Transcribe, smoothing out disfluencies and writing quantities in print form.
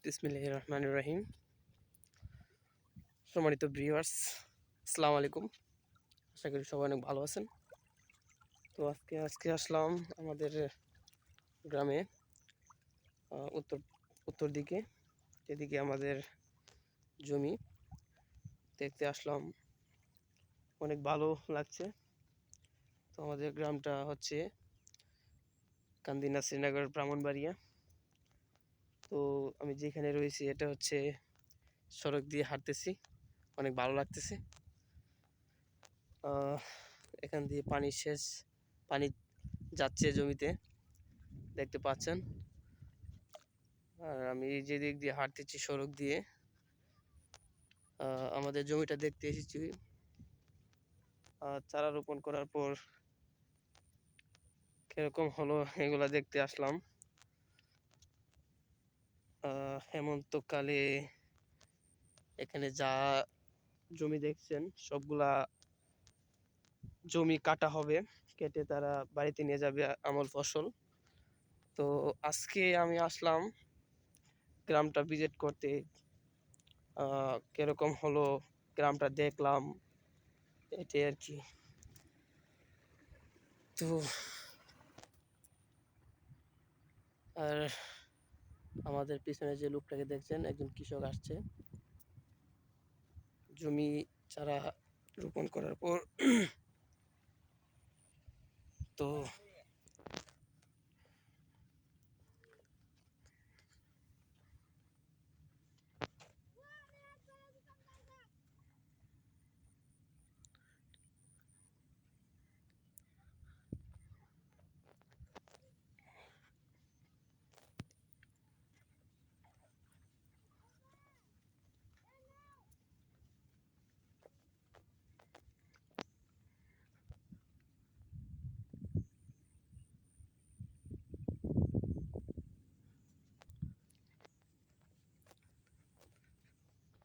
বিসমিল্লাহির রহমানির রহিম। সম্মানিত ভিউয়ার্স, আসসালামু আলাইকুম। আশা করি সবাই অনেক ভালো আছেন। তো আজকে আসলাম আমাদের গ্রামে, উত্তর উত্তর দিকে, যেদিকে আমাদের জমি দেখতে আসলাম। অনেক ভালো লাগছে। তো আমাদের গ্রামটা হচ্ছে কান্দিনা শ্রীনগর ব্রাহ্মণবাড়িয়া। তো আমি যেখানে রয়েছি এটা হচ্ছে সড়ক দিয়ে হাঁটতেছি, অনেক ভালো লাগতেছে। এখান দিয়ে পানি যাচ্ছে জমিতে, দেখতে পাচ্ছেন। আর আমি যে দিক দিয়ে হাঁটতেছি সড়ক দিয়ে, আমাদের জমিটা দেখতে এসেছি। চারা রোপণ করার পর কিরকম হলো এগুলা দেখতে আসলাম। হেমন্তকালে এখানে যা জমি দেখছেন সবগুলা জমি কাটা হবে, কেটে তারা বাড়িতে নিয়ে যাবে আমন ফসল। তো আজকে আমি আসলাম গ্রামটা ভিজিট করতে। কিরকম হলো গ্রামটা দেখলাম, এটাই আর কি। তো আর আমাদের পিছনে যে লোকটাকে দেখছেন, একজন কৃষক আসছে জমি চারা রোপণ করার পর। তো